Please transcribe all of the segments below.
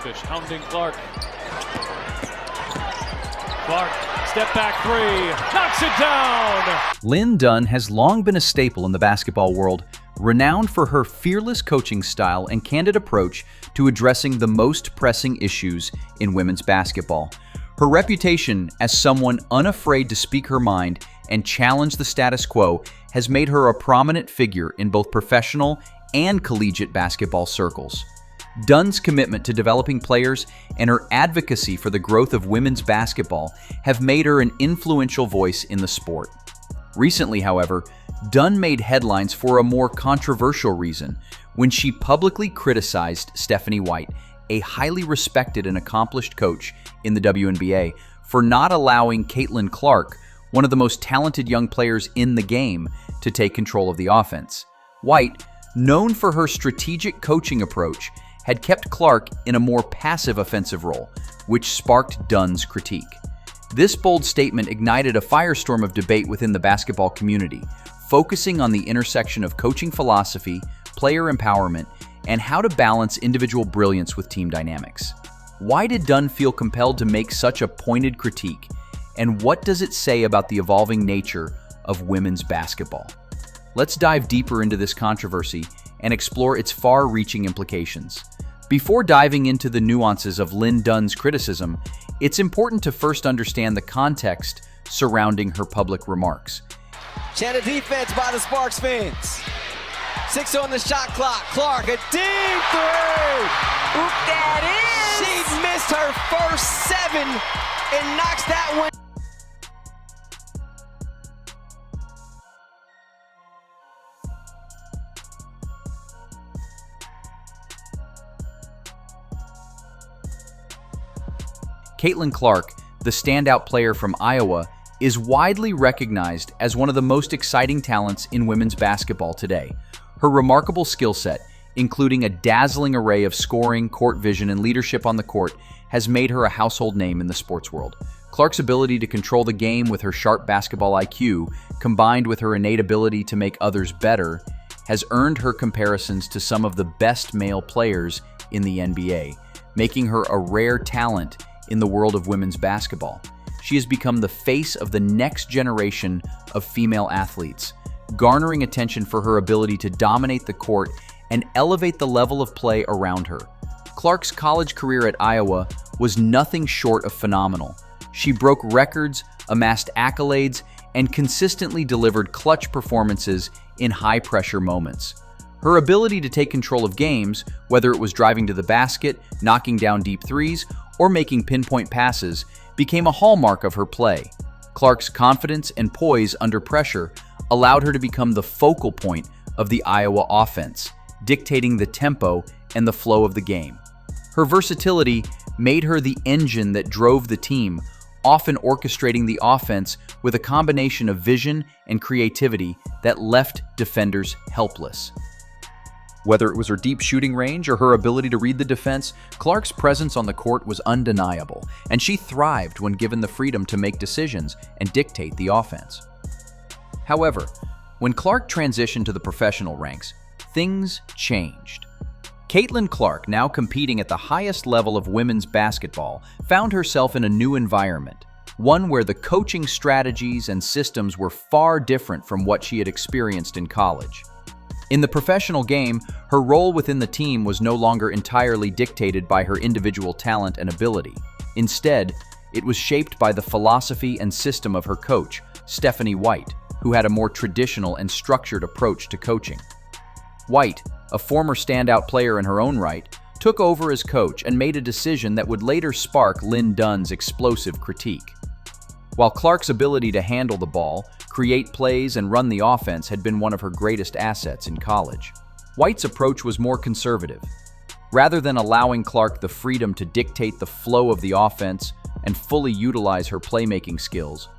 Fish hounding Clark. Clark, step back three, knocks it down! Linn Dunn has long been a staple in the basketball world, renowned for her fearless coaching style and candid approach to addressing the most pressing issues in women's basketball. Her reputation as someone unafraid to speak her mind and challenge the status quo has made her a prominent figure in both professional and collegiate basketball circles. Dunn's commitment to developing players and her advocacy for the growth of women's basketball have made her an influential voice in the sport. Recently, however, Dunn made headlines for a more controversial reason when she publicly criticized Stephanie White, a highly respected and accomplished coach in the WNBA, for not allowing Caitlin Clark, one of the most talented young players in the game, to take control of the offense. White, known for her strategic coaching approach, had kept Clark in a more passive offensive role, which sparked Dunn's critique. This bold statement ignited a firestorm of debate within the basketball community, focusing on the intersection of coaching philosophy, player empowerment, and how to balance individual brilliance with team dynamics. Why did Dunn feel compelled to make such a pointed critique, and what does it say about the evolving nature of women's basketball? Let's dive deeper into this controversy and explore its far-reaching implications. Before diving into the nuances of Linn Dunn's criticism, it's important to first understand the context surrounding her public remarks. Channel defense by the Sparks fans. 6 on the shot clock. Clark, a deep three. Oop, that is. She missed her first 7 and knocks that one. Caitlin Clark, the standout player from Iowa, is widely recognized as one of the most exciting talents in women's basketball today. Her remarkable skill set, including a dazzling array of scoring, court vision, and leadership on the court, has made her a household name in the sports world. Clark's ability to control the game with her sharp basketball IQ, combined with her innate ability to make others better, has earned her comparisons to some of the best male players in the NBA, making her a rare talent in the world of women's basketball. She has become the face of the next generation of female athletes, garnering attention for her ability to dominate the court and elevate the level of play around her. Clark's college career at Iowa was nothing short of phenomenal. She broke records, amassed accolades, and consistently delivered clutch performances in high-pressure moments. Her ability to take control of games, whether it was driving to the basket, knocking down deep threes, or making pinpoint passes, became a hallmark of her play. Clark's confidence and poise under pressure allowed her to become the focal point of the Iowa offense, dictating the tempo and the flow of the game. Her versatility made her the engine that drove the team, often orchestrating the offense with a combination of vision and creativity that left defenders helpless. Whether it was her deep shooting range or her ability to read the defense, Clark's presence on the court was undeniable, and she thrived when given the freedom to make decisions and dictate the offense. However, when Clark transitioned to the professional ranks, things changed. Caitlin Clark, now competing at the highest level of women's basketball, found herself in a new environment, one where the coaching strategies and systems were far different from what she had experienced in college. In the professional game, her role within the team was no longer entirely dictated by her individual talent and ability. Instead, it was shaped by the philosophy and system of her coach, Stephanie White, who had a more traditional and structured approach to coaching. White, a former standout player in her own right, took over as coach and made a decision that would later spark Linn Dunn's explosive critique. While Clark's ability to handle the ball, create plays, and run the offense had been one of her greatest assets in college, White's approach was more conservative. Rather than allowing Clark the freedom to dictate the flow of the offense and fully utilize her playmaking skills,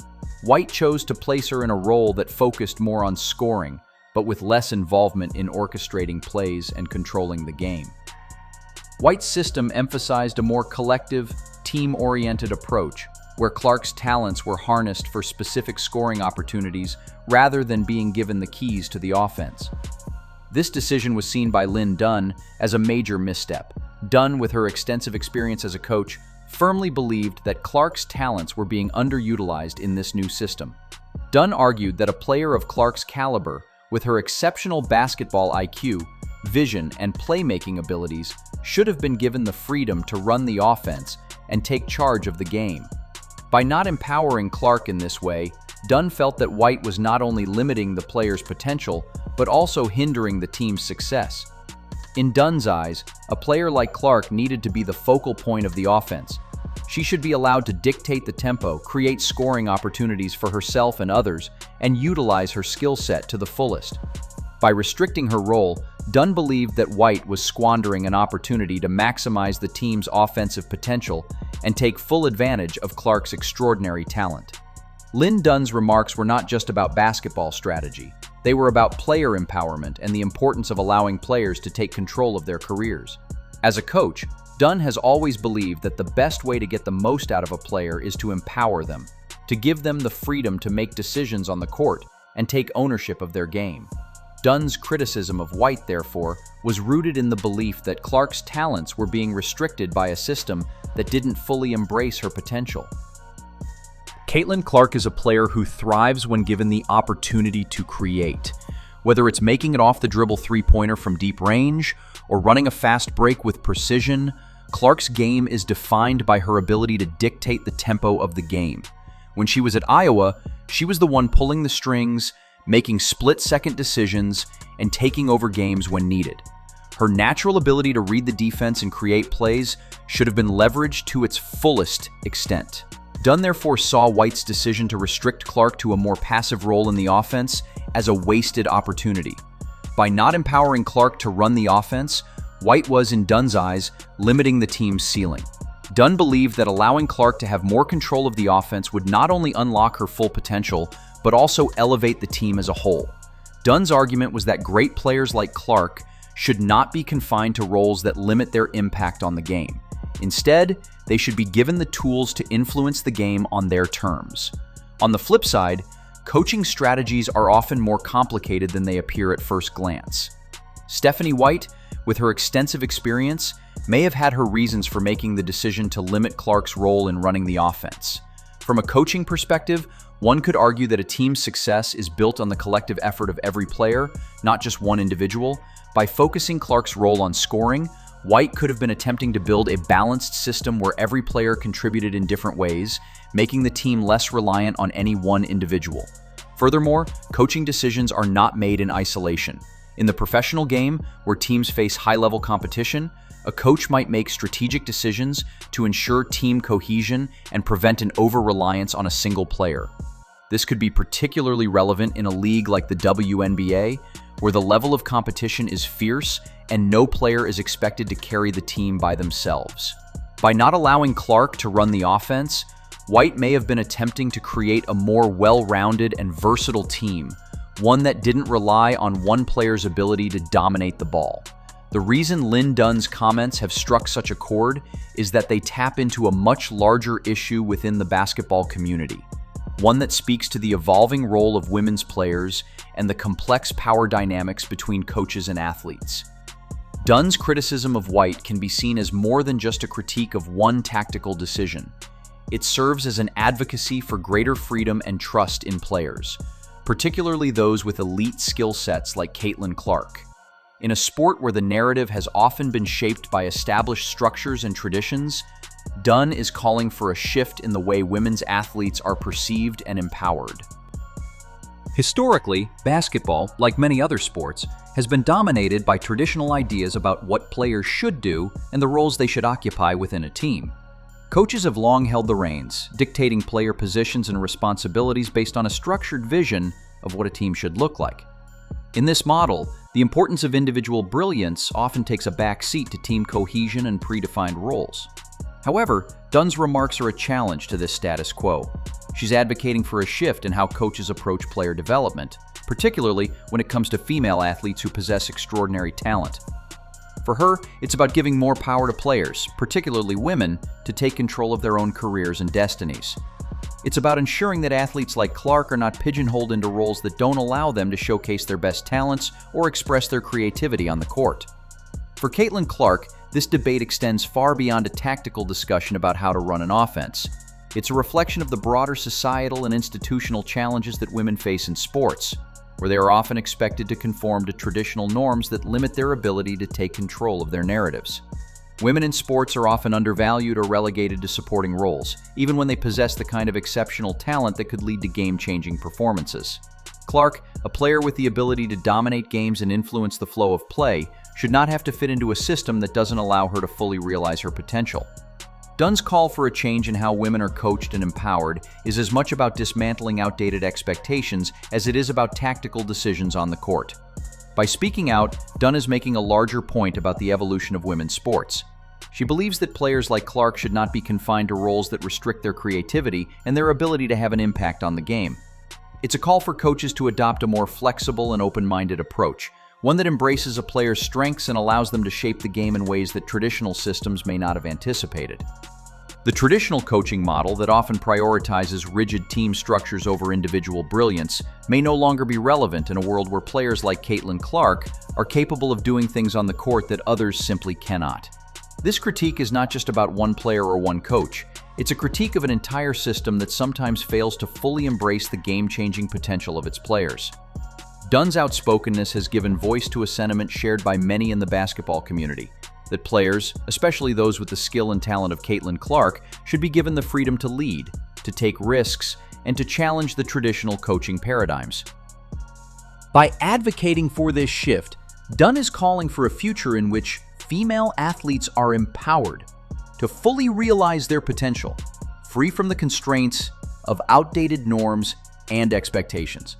White chose to place her in a role that focused more on scoring, but with less involvement in orchestrating plays and controlling the game. White's system emphasized a more collective, team-oriented approach, where Clark's talents were harnessed for specific scoring opportunities rather than being given the keys to the offense. This decision was seen by Linn Dunn as a major misstep, Dunn, with her extensive experience as a coach, firmly believed that Clark's talents were being underutilized in this new system. Dunn argued that a player of Clark's caliber, with her exceptional basketball IQ, vision, and playmaking abilities, should have been given the freedom to run the offense and take charge of the game. By not empowering Clark in this way, Dunn felt that White was not only limiting the player's potential, but also hindering the team's success. In Dunn's eyes, a player like Clark needed to be the focal point of the offense. She should be allowed to dictate the tempo, create scoring opportunities for herself and others, and utilize her skill set to the fullest. By restricting her role, Dunn believed that White was squandering an opportunity to maximize the team's offensive potential and take full advantage of Clark's extraordinary talent. Linn Dunn's remarks were not just about basketball strategy. They were about player empowerment and the importance of allowing players to take control of their careers. As a coach, Dunn has always believed that the best way to get the most out of a player is to empower them, to give them the freedom to make decisions on the court and take ownership of their game. Dunn's criticism of White, therefore, was rooted in the belief that Clark's talents were being restricted by a system that didn't fully embrace her potential. Caitlin Clark is a player who thrives when given the opportunity to create. Whether it's making it off the dribble three-pointer from deep range or running a fast break with precision, Clark's game is defined by her ability to dictate the tempo of the game. When she was at Iowa, she was the one pulling the strings, making split-second decisions, and taking over games when needed. Her natural ability to read the defense and create plays should have been leveraged to its fullest extent. Dunn therefore saw White's decision to restrict Clark to a more passive role in the offense as a wasted opportunity. By not empowering Clark to run the offense, White was, in Dunn's eyes, limiting the team's ceiling. Dunn believed that allowing Clark to have more control of the offense would not only unlock her full potential, but also elevate the team as a whole. Dunn's argument was that great players like Clark should not be confined to roles that limit their impact on the game. Instead, they should be given the tools to influence the game on their terms. On the flip side, coaching strategies are often more complicated than they appear at first glance. Stephanie White, with her extensive experience, may have had her reasons for making the decision to limit Clark's role in running the offense. From a coaching perspective, one could argue that a team's success is built on the collective effort of every player, not just one individual. By focusing Clark's role on scoring, White could have been attempting to build a balanced system where every player contributed in different ways, making the team less reliant on any one individual. Furthermore, coaching decisions are not made in isolation. In the professional game, where teams face high-level competition, a coach might make strategic decisions to ensure team cohesion and prevent an over-reliance on a single player. This could be particularly relevant in a league like the WNBA, where the level of competition is fierce and no player is expected to carry the team by themselves. By not allowing Clark to run the offense, White may have been attempting to create a more well-rounded and versatile team, one that didn't rely on one player's ability to dominate the ball. The reason Linn Dunn's comments have struck such a chord is that they tap into a much larger issue within the basketball community, one that speaks to the evolving role of women's players and the complex power dynamics between coaches and athletes. Dunn's criticism of White can be seen as more than just a critique of one tactical decision. It serves as an advocacy for greater freedom and trust in players, particularly those with elite skill sets like Caitlin Clark. In a sport where the narrative has often been shaped by established structures and traditions, Dunn is calling for a shift in the way women's athletes are perceived and empowered. Historically, basketball, like many other sports, has been dominated by traditional ideas about what players should do and the roles they should occupy within a team. Coaches have long held the reins, dictating player positions and responsibilities based on a structured vision of what a team should look like. In this model, the importance of individual brilliance often takes a back seat to team cohesion and predefined roles. However, Dunn's remarks are a challenge to this status quo. She's advocating for a shift in how coaches approach player development, particularly when it comes to female athletes who possess extraordinary talent. For her, it's about giving more power to players, particularly women, to take control of their own careers and destinies. It's about ensuring that athletes like Clark are not pigeonholed into roles that don't allow them to showcase their best talents or express their creativity on the court. For Caitlin Clark, this debate extends far beyond a tactical discussion about how to run an offense. It's a reflection of the broader societal and institutional challenges that women face in sports, where they are often expected to conform to traditional norms that limit their ability to take control of their narratives. Women in sports are often undervalued or relegated to supporting roles, even when they possess the kind of exceptional talent that could lead to game-changing performances. Clark, a player with the ability to dominate games and influence the flow of play, should not have to fit into a system that doesn't allow her to fully realize her potential. Dunn's call for a change in how women are coached and empowered is as much about dismantling outdated expectations as it is about tactical decisions on the court. By speaking out, Dunn is making a larger point about the evolution of women's sports. She believes that players like Clark should not be confined to roles that restrict their creativity and their ability to have an impact on the game. It's a call for coaches to adopt a more flexible and open-minded approach, one that embraces a player's strengths and allows them to shape the game in ways that traditional systems may not have anticipated. The traditional coaching model that often prioritizes rigid team structures over individual brilliance may no longer be relevant in a world where players like Caitlin Clark are capable of doing things on the court that others simply cannot. This critique is not just about one player or one coach. It's a critique of an entire system that sometimes fails to fully embrace the game-changing potential of its players. Dunn's outspokenness has given voice to a sentiment shared by many in the basketball community, that players, especially those with the skill and talent of Caitlin Clark, should be given the freedom to lead, to take risks, and to challenge the traditional coaching paradigms. By advocating for this shift, Dunn is calling for a future in which female athletes are empowered to fully realize their potential, free from the constraints of outdated norms and expectations.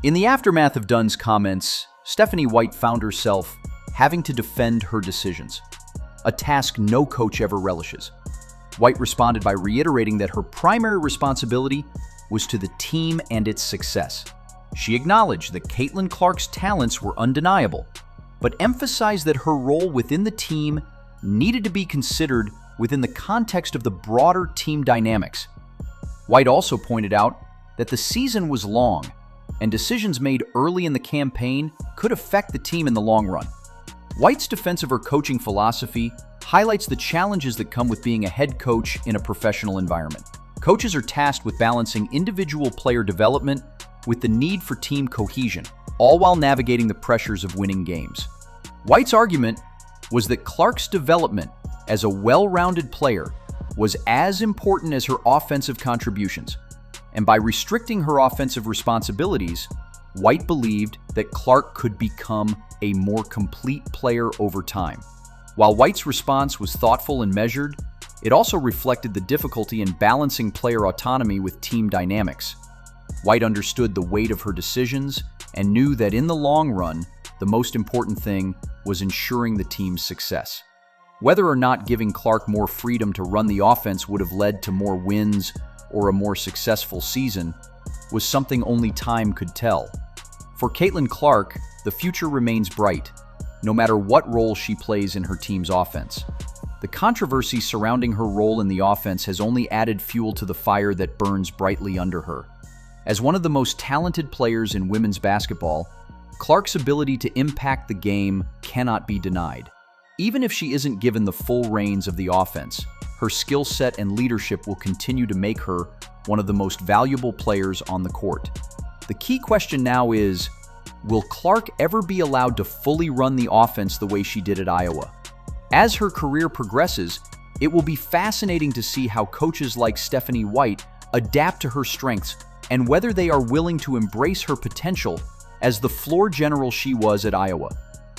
In the aftermath of Dunn's comments, Stephanie White found herself having to defend her decisions, a task no coach ever relishes. White responded by reiterating that her primary responsibility was to the team and its success. She acknowledged that Caitlin Clark's talents were undeniable, but emphasized that her role within the team needed to be considered within the context of the broader team dynamics. White also pointed out that the season was long, and decisions made early in the campaign could affect the team in the long run. White's defense of her coaching philosophy highlights the challenges that come with being a head coach in a professional environment. Coaches are tasked with balancing individual player development with the need for team cohesion, all while navigating the pressures of winning games. White's argument was that Clark's development as a well-rounded player was as important as her offensive contributions, and by restricting her offensive responsibilities, White believed that Clark could become a more complete player over time. While White's response was thoughtful and measured, it also reflected the difficulty in balancing player autonomy with team dynamics. White understood the weight of her decisions and knew that in the long run, the most important thing was ensuring the team's success. Whether or not giving Clark more freedom to run the offense would have led to more wins or a more successful season was something only time could tell. For Caitlin Clark, the future remains bright, no matter what role she plays in her team's offense. The controversy surrounding her role in the offense has only added fuel to the fire that burns brightly under her. As one of the most talented players in women's basketball, Clark's ability to impact the game cannot be denied. Even if she isn't given the full reins of the offense, her skill set and leadership will continue to make her one of the most valuable players on the court. The key question now is, will Clark ever be allowed to fully run the offense the way she did at Iowa? As her career progresses, it will be fascinating to see how coaches like Stephanie White adapt to her strengths and whether they are willing to embrace her potential as the floor general she was at Iowa.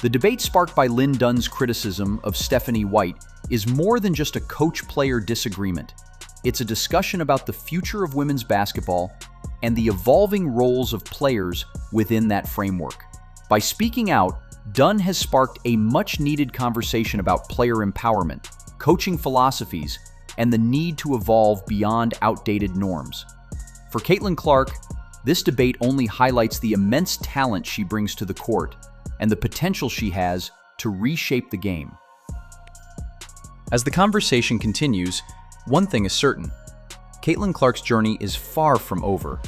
The debate sparked by Linn Dunn's criticism of Stephanie White is more than just a coach-player disagreement. It's a discussion about the future of women's basketball and the evolving roles of players within that framework. By speaking out, Dunn has sparked a much-needed conversation about player empowerment, coaching philosophies, and the need to evolve beyond outdated norms. For Caitlin Clark, this debate only highlights the immense talent she brings to the court and the potential she has to reshape the game. As the conversation continues, one thing is certain: Caitlin Clark's journey is far from over,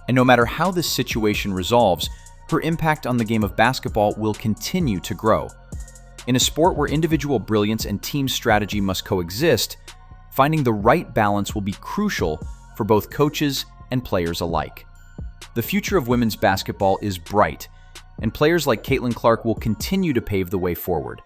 and no matter how this situation resolves, her impact on the game of basketball will continue to grow. In a sport where individual brilliance and team strategy must coexist, finding the right balance will be crucial for both coaches and players alike. The future of women's basketball is bright, and players like Caitlin Clark will continue to pave the way forward.